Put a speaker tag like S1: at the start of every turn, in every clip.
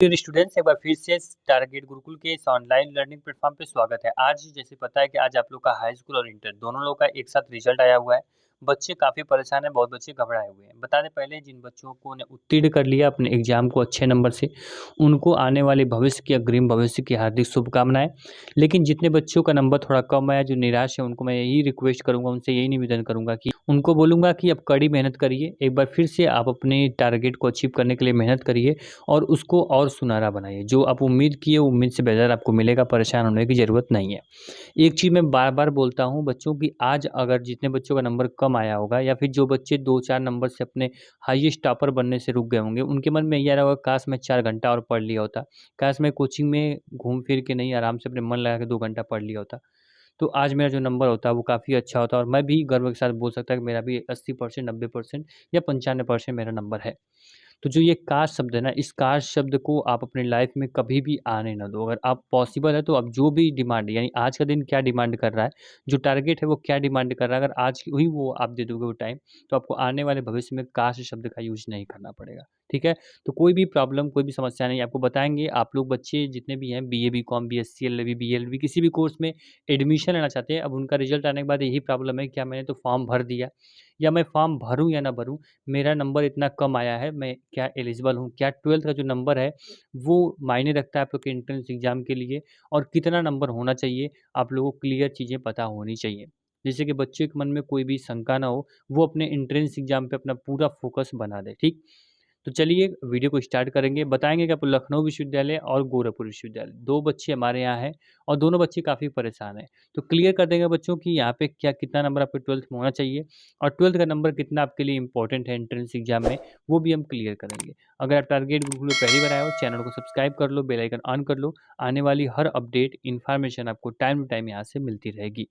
S1: Dear students, एक बार फिर से टारगेट गुरुकुल के इस ऑनलाइन लर्निंग प्लेटफॉर्म पे स्वागत है। आज जैसे पता है कि आज आप लोग का हाई स्कूल और इंटर दोनों लोग का एक साथ रिजल्ट आया हुआ है। बच्चे काफ़ी परेशान हैं, बहुत बच्चे घबराए हुए हैं। बता दें पहले जिन बच्चों को ने उत्तीर्ण कर लिया अपने एग्ज़ाम को अच्छे नंबर से, उनको आने वाले भविष्य की अग्रिम भविष्य की हार्दिक शुभकामनाएँ। लेकिन जितने बच्चों का नंबर थोड़ा कम आया, जो निराश है, उनको मैं यही रिक्वेस्ट करूँगा, उनसे यही निवेदन करूँगा कि उनको बोलूँगा कि अब कड़ी मेहनत करिए। एक बार फिर से आप अपने टारगेट को अचीव करने के लिए मेहनत करिए और उसको और सुनहरा बनाइए। जो आप उम्मीद किए, उम्मीद से बेहतर आपको मिलेगा, परेशान होने की ज़रूरत नहीं है। एक चीज़ मैं बार-बार बोलता हूँ बच्चों की, आज अगर जितने बच्चों का नंबर कम आया होगा या फिर जो बच्चे 2-4 नंबर से अपने हाईएस्ट टॉपर बनने से रुक गए होंगे, उनके मन में ये आ रहा होगा काश मैं 4 घंटा और पढ़ लिया होता। काश मैं कोचिंग में घूम फिर के नहीं आराम से अपने मन लगा के 2 घंटा पढ़ लिया होता। तो आज मेरा जो नंबर होता वो काफ़ी अच्छा होता और मैं भी गर्व के साथ बोल सकता कि मेरा भी 80% 90% या 95% मेरा नंबर है। तो जो ये काश शब्द है ना, इस काश शब्द को आप अपनी लाइफ में कभी भी आने ना दो। अगर आप पॉसिबल है तो आप जो भी डिमांड यानी आज का दिन क्या डिमांड कर रहा है, जो टारगेट है वो क्या डिमांड कर रहा है, अगर आज ही वो आप दे दोगे वो टाइम, तो आपको आने वाले भविष्य में काश शब्द का यूज़ नहीं करना पड़ेगा। ठीक है? तो कोई भी प्रॉब्लम, कोई भी समस्या नहीं आपको बताएँगे। आप लोग बच्चे जितने भी हैं BA, BCom, BSc, LLB, BLB किसी भी कोर्स में एडमिशन लेना चाहते हैं, अब उनका रिज़ल्ट आने के बाद यही प्रॉब्लम है, क्या मैंने तो फॉर्म भर दिया या मैं फॉर्म भरूँ या ना भरूँ, मेरा नंबर इतना कम आया है, मैं क्या एलिजिबल हूँ? क्या 12th का जो नंबर है, वो मायने रखता है आप लोग के एंट्रेंस एग्ज़ाम के लिए और कितना नंबर होना चाहिए, आप लोगों को क्लियर चीज़ें पता होनी चाहिए। जिससे कि बच्चे के मन में कोई भी शंका ना हो, वो अपने एंट्रेंस एग्ज़ाम पे अपना पूरा फ़ोकस बना दें, ठीक? तो चलिए वीडियो को स्टार्ट करेंगे। बताएँगे कि आपको लखनऊ विश्वविद्यालय और गोरखपुर विश्वविद्यालय 2 बच्चे हमारे यहाँ हैं और दोनों बच्चे काफ़ी परेशान हैं। तो क्लियर कर देंगे बच्चों कि यहाँ पे क्या कितना नंबर आपके 12th में होना चाहिए और 12th का नंबर कितना आपके लिए इम्पोर्टेंट है एंट्रेंस एग्ज़ाम में, वो भी हम क्लियर करेंगे। अगर आप टारगेट गुरुकुल में पहली बार आए हो, चैनल को सब्सक्राइब कर लो, बेल आइकन ऑन कर लो। आने वाली हर अपडेट, इन्फॉर्मेशन आपको टाइम टू टाइम यहाँ से मिलती रहेगी।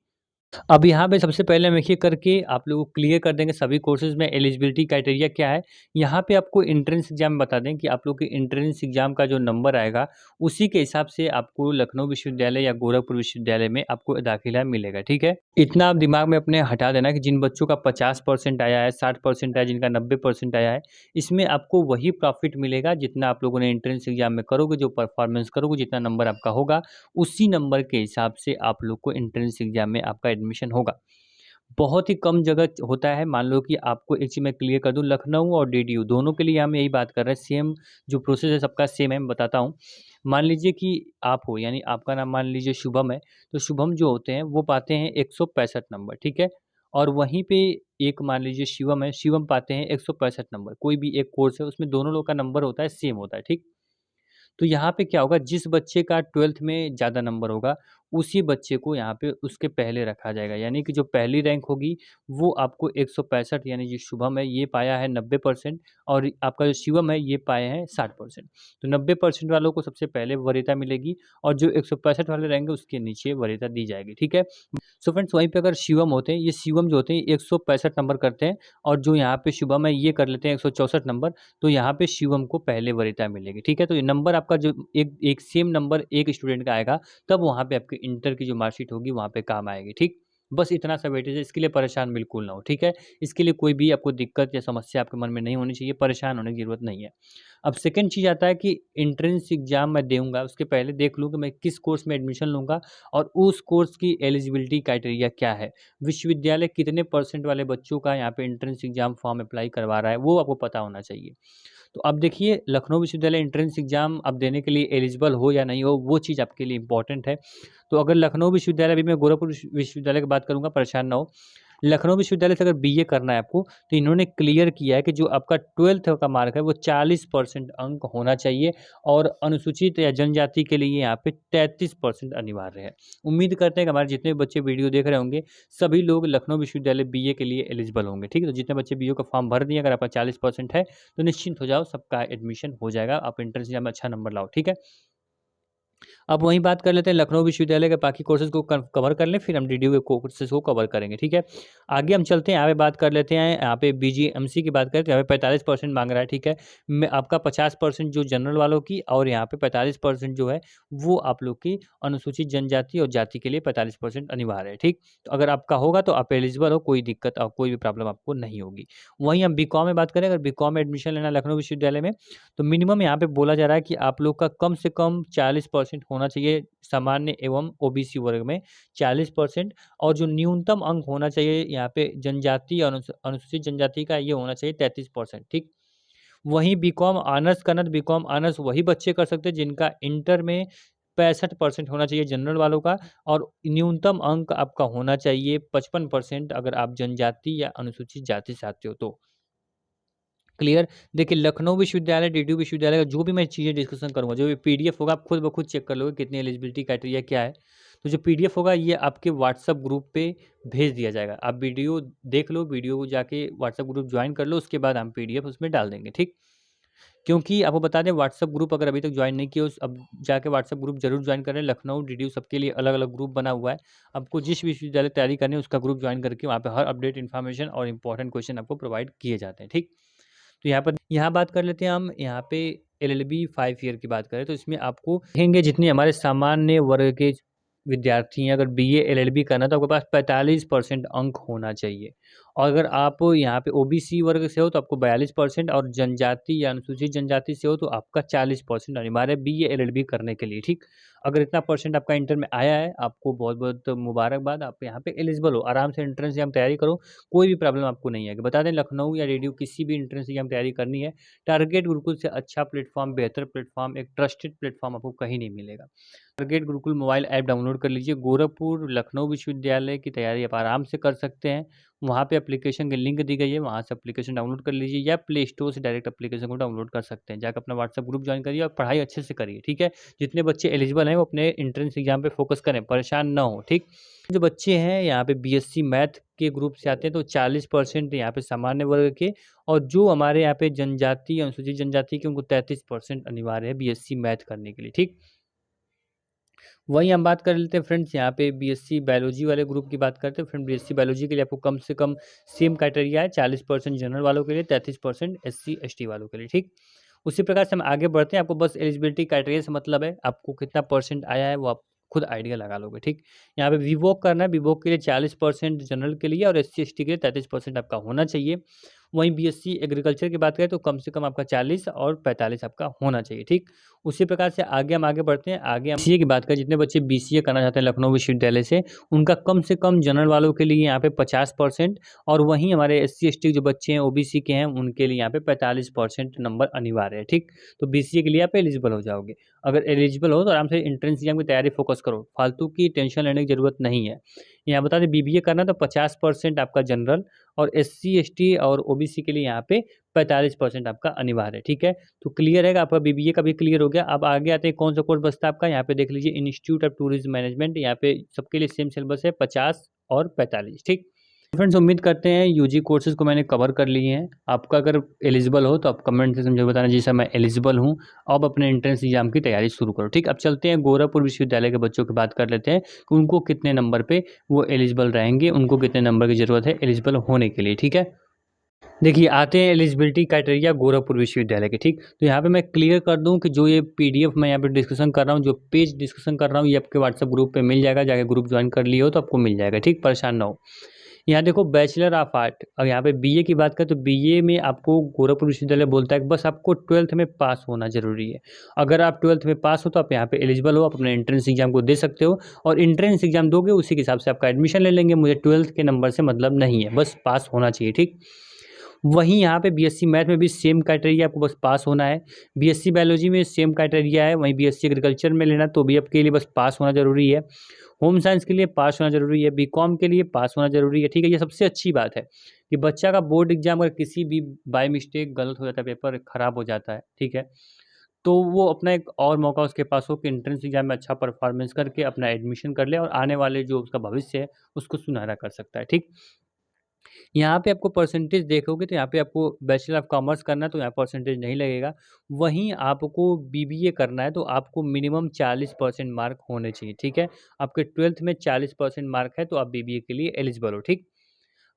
S1: अब यहाँ पे सबसे पहले हम एक एक करके आप लोगों को क्लियर कर देंगे सभी कोर्सेज़ में एलिजिबिलिटी क्राइटेरिया क्या है। यहाँ पे आपको एंट्रेंस एग्ज़ाम बता दें कि आप लोग के एंट्रेंस एग्ज़ाम का जो नंबर आएगा, उसी के हिसाब से आपको लखनऊ विश्वविद्यालय या गोरखपुर विश्वविद्यालय में आपको दाखिला मिलेगा, ठीक है? इतना आप दिमाग में अपने हटा देना कि जिन बच्चों का 50% आया है, 60% आया है, जिनका 90% आया है, इसमें आपको वही प्रॉफ़िट मिलेगा जितना आप लोगों ने एंट्रेंस एग्ज़ाम में करोगे, जो परफ़ॉर्मेंस करोगे, जितना नंबर आपका होगा, उसी नंबर के हिसाब से आप लोग को एंट्रेंस एग्ज़ाम में आपका एडमिशन होगा। बहुत ही कम जगह होता है, मान लो कि आपको एक चीज़ मैं क्लियर कर दूँ, लखनऊ और डीडीयू दोनों के लिए हम यही बात कर रहे हैं, सेम जो प्रोसेस है सबका सेम है, मैं बताता हूँ। मान लीजिए कि आप हो यानी आपका नाम मान लीजिए शुभम है, तो शुभम जो होते हैं वो पाते हैं 165 नंबर, ठीक है? और वहीं पे एक मान लीजिए शिवम है, शिवम पाते हैं 165 नंबर, कोई भी एक कोर्स है उसमें दोनों लोग का नंबर होता है सेम होता है, ठीक? तो यहाँ पे क्या होगा, जिस बच्चे का 12th में ज़्यादा नंबर होगा, उसी बच्चे को यहाँ पे उसके पहले रखा जाएगा। यानी कि जो पहली रैंक होगी, वो आपको 165 यानी जो शुभम है, ये पाया है 90% और आपका जो शिवम है, ये पाए हैं 60%। तो 90% वालों को सबसे पहले वरीयता मिलेगी और जो 165 वाले रहेंगे, उसके नीचे वरीयता दी जाएगी, ठीक है? सो फ्रेंड्स वहीं पे अगर शिवम होते हैं, ये शिवम जो होते हैं 165 नंबर करते हैं और जो यहाँ पे शुभम है ये कर लेते हैं 164 नंबर, तो यहाँ पे शिवम को पहले वरीयता मिलेगी, ठीक है? तो ये नंबर आपका जो एक एक सेम नंबर एक स्टूडेंट का आएगा, तब वहाँ पे आपके इंटर की जो मार्कशीट होगी वहाँ पे काम आएगी, ठीक? बस इतना सा वेटेज है, इसके लिए परेशान बिल्कुल ना हो, ठीक है? इसके लिए कोई भी आपको दिक्कत या समस्या आपके मन में नहीं होनी चाहिए, परेशान होने की ज़रूरत नहीं है। अब सेकंड चीज़ आता है कि एंट्रेंस एग्ज़ाम मैं दूँगा, उसके पहले देख लूँ कि मैं किस कोर्स में एडमिशन लूँगा और उस कोर्स की एलिजिबिलिटी क्राइटेरिया क्या है। विश्वविद्यालय कितने परसेंट वाले बच्चों का यहाँ पे एंट्रेंस एग्ज़ाम फॉर्म अप्लाई करवा रहा है, वो आपको पता होना चाहिए। तो अब देखिए लखनऊ विश्वविद्यालय एंट्रेंस एग्ज़ाम अब देने के लिए एलिजिबल हो या नहीं हो, वो चीज़ आपके लिए इम्पोर्टेंट है। तो अगर लखनऊ विश्वविद्यालय, अभी मैं गोरखपुर विश्वविद्यालय की बात करूँगा, परेशान ना हो। लखनऊ विश्वविद्यालय से अगर बीए करना है आपको, तो इन्होंने क्लियर किया है कि जो आपका 12th का मार्क है, वो 40% अंक होना चाहिए और अनुसूचित या जनजाति के लिए यहाँ पे 33% अनिवार्य है। उम्मीद करते हैं कि हमारे जितने भी बच्चे वीडियो देख रहे होंगे, सभी लोग लखनऊ विश्वविद्यालय बीए के लिए एलिजिबल होंगे, ठीक है? तो जितने बच्चे बीए का फॉर्म भर दिए, अगर आपका 40% है, तो निश्चिंत हो जाओ, सबका एडमिशन हो जाएगा। आप एंट्रेंस एग्ज़ाम में अच्छा नंबर लाओ, ठीक है? अब वहीं बात कर लेते हैं लखनऊ विश्वविद्यालय के बाकी कोर्सेज को कवर कर लें, फिर हम डीडीयू के कोर्सेज को कवर करेंगे, ठीक है। आगे हम चलते हैं, यहाँ पे बात कर लेते हैं, यहाँ पे बीजीएमसी की बात करें तो यहाँ पे 45% मांग रहा है, ठीक है। आपका 50% जो जनरल वालों की और यहाँ पे 45% जो है वो आप लोग की अनुसूचित जनजाति और जाति के लिए 45% अनिवार्य है, ठीक। तो अगर आपका होगा तो आप एलिजिबल हो, कोई दिक्कत और कोई भी प्रॉब्लम आपको नहीं होगी। वहीं हम बीकॉम में बात करें, अगर बीकॉम में एडमिशन लेना लखनऊ विश्वविद्यालय में, तो मिनिमम यहाँ पे बोला जा रहा है कि आप लोग का कम से कम 40% होना चाहिए सामान्य एवं ओबीसी वर्ग में 40%, और जो न्यूनतम अंक होना चाहिए यहाँ पे जनजाति अनुसूचित जनजाति का ये होना चाहिए 33%, ठीक। वहीं बीकॉम ऑनर्स करना, तो बीकॉम ऑनर्स वही बच्चे कर सकते हैं जिनका इंटर में 65% होना चाहिए जनरल वालों का, और न्यूनतम अंक आपका होना चाहिए 55% अगर आप जनजाति या अनुसूचित जाति से आते हो तो। क्लियर। देखिए लखनऊ विश्वविद्यालय, डीडीयू विश्वविद्यालय का जो भी मैं चीज़ें डिस्कशन करूँगा, जो भी पीडीएफ होगा आप खुद ब खुद चेक कर लोगे कितनी एलिजिबिलिटी क्राइटेरिया क्या है। तो जो पीडीएफ होगा ये आपके व्हाट्सएप ग्रुप पे भेज दिया जाएगा। आप वीडियो देख लो, वीडियो को जाके व्हाट्सएप ग्रुप ज्वाइन कर लो, उसके बाद हम पीडीएफ उसमें डाल देंगे, ठीक। क्योंकि आपको बता दें व्हाट्सएप ग्रुप अगर अभी तक ज्वाइन नहीं किया उस अब जाके व्हाट्सएप ग्रुप जरूर ज्वाइन करें। लखनऊ डीडीयू सबके लिए अलग अलग ग्रुप बना हुआ है। आपको जिस विश्वविद्यालय तैयारी करनी है उसका ग्रुप ज्वाइन करके वहाँ पे हर अपडेट इन्फॉर्मेशन और इंपॉर्टेंट क्वेश्चन आपको प्रोवाइड किए जाते हैं, ठीक। तो यहाँ बात कर लेते हैं हम, यहाँ पे एलएलबी 5 ईयर की बात करें तो इसमें आपको देखेंगे जितने हमारे सामान्य वर्ग के विद्यार्थी हैं, अगर बीए एलएलबी करना है तो आपके पास 45% अंक होना चाहिए। और अगर आप यहाँ पे ओबीसी वर्ग से हो तो आपको 42%, और जनजाति या अनुसूचित जनजाति से हो तो आपका 40% अनिवार्य है बीए एलएलबी करने के लिए, ठीक। अगर इतना परसेंट आपका इंटर में आया है, आपको बहुत बहुत मुबारकबाद, आप यहाँ पे एलिजिबल हो। आराम से एंट्रेंस एग्जाम तैयारी करो, कोई भी प्रॉब्लम आपको नहीं आएगी। बता दें लखनऊ या रेडियो किसी भी एंट्रेंस एग्जाम तैयारी करनी है, टारगेट गुरुकुल से अच्छा प्लेटफॉर्म, बेहतर प्लेटफॉर्म, एक ट्रस्टेड प्लेटफॉर्म आपको कहीं नहीं मिलेगा। Target Gurukul mobile app download कर लीजिए। गोरखपुर लखनऊ विश्वविद्यालय की तैयारी आप आराम से कर सकते हैं। वहाँ पे एप्लीकेशन की लिंक दी गई है, वहाँ से एप्लीकेशन डाउनलोड कर लीजिए, या प्ले स्टोर से डायरेक्ट एप्लीकेशन को डाउनलोड कर सकते हैं। जाकर अपना व्हाट्सएप ग्रुप ज्वाइन करिए और पढ़ाई अच्छे से करिए, ठीक है। जितने बच्चे एलिजिबल हैं वो अपने एंट्रेंस एग्जाम पे फोकस करें, परेशान ना हो, ठीक। जो बच्चे हैं यहाँ पे बीएससी मैथ के ग्रुप से आते हैं तो 40% यहाँ पे सामान्य वर्ग के, और जो हमारे यहाँ पे जनजाति अनुसूचित जनजाति के उनको 33% अनिवार्य है बीएससी मैथ करने के लिए, ठीक। वहीं हम बात कर लेते हैं फ्रेंड्स, यहाँ पे बीएससी बायोलॉजी वाले ग्रुप की बात करते हैं। फ्रेंड बीएससी बायोलॉजी के लिए आपको कम से कम सेम क्राइटेरिया है, 40% जनरल वालों के लिए, 33% एससी एसटी वालों के लिए, ठीक। उसी प्रकार से हम आगे बढ़ते हैं। आपको बस एलिजिबिलिटी क्राइटेरिया से मतलब है, आपको कितना परसेंट आया है वो आप खुद आइडिया लगा लोगे, ठीक। यहाँ पे वीवोक करना है, वीवोक के लिए 40% जनरल के लिए और एससी एसटी के लिए 33% आपका होना चाहिए। वहीं बीएससी एग्रीकल्चर की बात करें तो कम से कम आपका 40 और 45 आपका होना चाहिए, ठीक। उसी प्रकार से आगे हम आगे बढ़ते हैं। आगे हम बीसीए की बात करें, जितने बच्चे बीसीए करना चाहते हैं लखनऊ विश्वविद्यालय से, उनका कम से कम जनरल वालों के लिए यहाँ पे 50%, और वहीं हमारे एससी एसटी जो बच्चे हैं ओबीसी के हैं उनके लिए यहाँ पे 45% नंबर अनिवार्य है, ठीक। तो बीसीए के लिए आप एलिजिबल हो जाओगे। अगर एलिजिबल हो तो आराम से एंट्रेंस एग्जाम की तैयारी फोकस करो, फालतू की टेंशन लेने की जरूरत नहीं है। यहाँ बता दें बीबीए करना तो 50% आपका जनरल, और एससी एसटी और ओबीसी के लिए यहाँ पे 45% आपका अनिवार्य है, ठीक है। तो क्लियर है, आपका बीबीए का भी क्लियर हो गया। अब आगे आते हैं कौन सा कोर्स बचता है आपका, यहाँ पे देख लीजिए इंस्टीट्यूट ऑफ टूरिज्म मैनेजमेंट, यहाँ पे सबके लिए सेम सिलेबस है 50 और 45, ठीक। फ्रेंड्स उम्मीद करते हैं यूजी कोर्सेज को मैंने कवर कर लिए हैं। आपका अगर एलिजिबल हो तो आप कमेंट से मुझे बताना जी सर मैं एलिजिबल हूँ, अब अपने एंट्रेंस एग्जाम की तैयारी शुरू करो, ठीक। अब चलते हैं गोरखपुर विश्वविद्यालय के बच्चों की बात कर लेते हैं कि उनको कितने नंबर पे वो एलिजिबल रहेंगे, उनको कितने नंबर की ज़रूरत है एलिजिबल होने के लिए, ठीक है। देखिए आते हैं एलिजिबिलिटी क्राइटेरिया गोरखपुर विश्वविद्यालय के, ठीक। तो यहाँ पे मैं क्लियर कर दूं कि जो ये पीडीएफ मैं यहाँ पे डिस्कशन कर रहा हूँ, जो पेज डिस्कशन कर रहा हूँ, ये आपके व्हाट्सएप ग्रुप पे मिल जाएगा, जाके ग्रुप ज्वाइन कर लिए हो तो आपको मिल जाएगा, ठीक, परेशान ना हो। यहाँ देखो बैचलर ऑफ आर्ट, और यहाँ पे बीए की बात करें तो बीए में आपको गोरखपुर विश्वविद्यालय बोलता है कि बस आपको 12th में पास होना जरूरी है। अगर आप 12th में पास हो तो आप यहाँ पे एलिजिबल हो, आप अपने एंट्रेंस एग्जाम को दे सकते हो, और एंट्रेंस एग्जाम दोगे उसी के हिसाब से आपका एडमिशन ले लेंगे। मुझे 12th के नंबर से मतलब नहीं है, बस पास होना चाहिए, ठीक। वहीं यहाँ पे बीएससी मैथ में भी सेम क्राइटेरिया, आपको बस पास होना है। बीएससी बायोलॉजी में सेम क्राइटेरिया है। वहीं बीएससी एग्रीकल्चर में लेना तो भी आपके लिए बस पास होना जरूरी है। होम साइंस के लिए पास होना जरूरी है, बीकॉम के लिए पास होना जरूरी है, ठीक है। ये सबसे अच्छी बात है कि बच्चा का बोर्ड एग्जाम अगर किसी भी बाय मिस्टेक गलत हो जाता है, पेपर खराब हो जाता है, ठीक है, तो वो अपना एक और मौका उसके पास हो कि एंट्रेंस एग्जाम में अच्छा परफॉर्मेंस करके अपना एडमिशन कर ले और आने वाले जो उसका भविष्य है उसको सुनहरा कर सकता है, ठीक। यहाँ पे आपको परसेंटेज देखोगे तो यहाँ पे आपको बैचलर ऑफ कॉमर्स करना है तो यहाँ परसेंटेज नहीं लगेगा। वहीं आपको बीबीए करना है तो आपको मिनिमम 40% मार्क होने चाहिए, ठीक है? आपके 12th में 40% मार्क है तो आप बीबीए के लिए एलिजिबल हो, ठीक?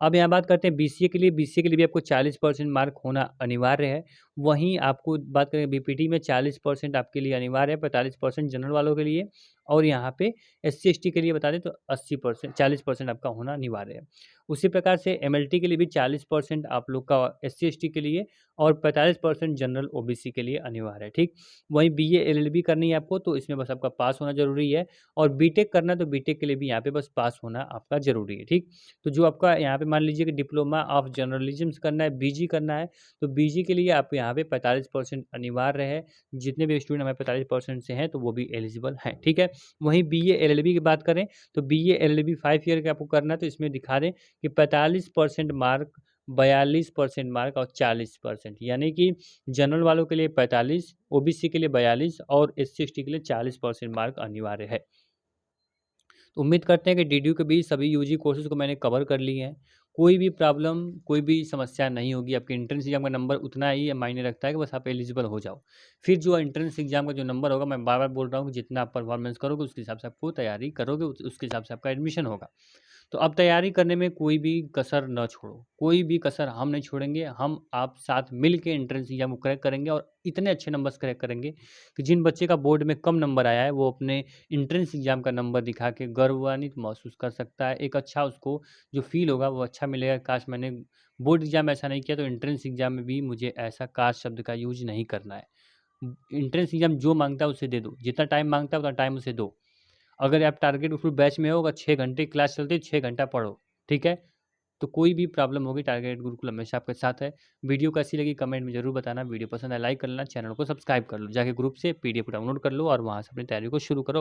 S1: अब यहाँ बात करते हैं बीसीए के लिए। बीसीए के लिए भी आपको 40% मार्क होना अनिवार्य है। वहीं आपको बात करें बीपीटी में 40% आपके लिए अनिवार्य है, 45% जनरल वालों के लिए। और यहाँ पे एससी एसटी के लिए बता दें तो 80% 40% आपका होना अनिवार्य है। उसी प्रकार से एमएलटी के लिए भी 40% आप लोग का एससी एसटी के लिए और 45% जनरल ओबीसी के लिए अनिवार्य है, ठीक? वहीं बीए एलएलबी करनी है आपको तो इसमें बस आपका पास होना ज़रूरी है। और बीटेक करना है तो बीटेक के लिए भी यहाँ पे बस पास होना आपका ज़रूरी है, ठीक? तो जो आपका यहाँ पे मान लीजिए कि डिप्लोमा ऑफ जर्नलिज्म करना है, बीजी करना है, तो बीजी के लिए आप यहाँ पे 45% अनिवार्य है। जितने भी स्टूडेंट हमारे 45% से हैं तो वो भी एलिजिबल हैं, ठीक है? वहीं बीए एलएलबी की बात करें तो बीए एलएलबी 5 ईयर का आपको करना है तो इसमें दिखा दें कि 45% मार्क, 42% मार्क और 40%, यानी कि जनरल वालों के लिए 45, ओबीसी के लिए 42 और एससी एसटी के लिए 40% मार्क अनिवार्य है। तो उम्मीद करते हैं कि डीडीयू के भी सभी यूजी कोर्सेज़ को मैंने कवर कर लिए हैं। कोई भी प्रॉब्लम, कोई भी समस्या नहीं होगी। आपके एंट्रेंस एग्ज़ाम का नंबर उतना ही मायने रखता है कि बस आप एलिजिबल हो जाओ। फिर जो एंट्रेंस एग्ज़ाम का जो नंबर होगा, मैं बार-बार बोल रहा हूँ कि जितना आप परफॉर्मेंस करोगे उसके हिसाब से आपको तैयारी करोगे, उसके हिसाब से आपका एडमिशन होगा। तो अब तैयारी करने में कोई भी कसर ना छोड़ो, कोई भी कसर हम नहीं छोड़ेंगे। हम आप साथ मिल के एंट्रेंस एग्ज़ाम को क्रैक करेंगे और इतने अच्छे नंबर से क्रैक करेंगे कि जिन बच्चे का बोर्ड में कम नंबर आया है, वो अपने एंट्रेंस एग्ज़ाम का नंबर दिखा के गर्वान्वित महसूस कर सकता है। एक अच्छा उसको जो फ़ील होगा वो अच्छा मिलेगा, काश मैंने बोर्ड एग्ज़ाम में ऐसा नहीं किया तो एंट्रेंस एग्ज़ाम में भी मुझे ऐसा काश शब्द का यूज़ नहीं करना है। एंट्रेंस एग्ज़ाम जो माँगता है उसे दे दो, जितना टाइम माँगता है उतना टाइम उसे दो। अगर आप टारगेट उस बैच में हो, अगर 6 घंटे क्लास चलती है, 6 घंटा पढ़ो, ठीक है? तो कोई भी प्रॉब्लम होगी टारगेट गुरुकुल हमेशा आपके साथ है। वीडियो कैसी लगी कमेंट में ज़रूर बताना। वीडियो पसंद आए लाइक कर लेना, चैनल को सब्सक्राइब कर लो। जाके ग्रुप से पीडीएफ डाउनलोड कर लो और वहाँ से अपनी तैयारी को शुरू करो।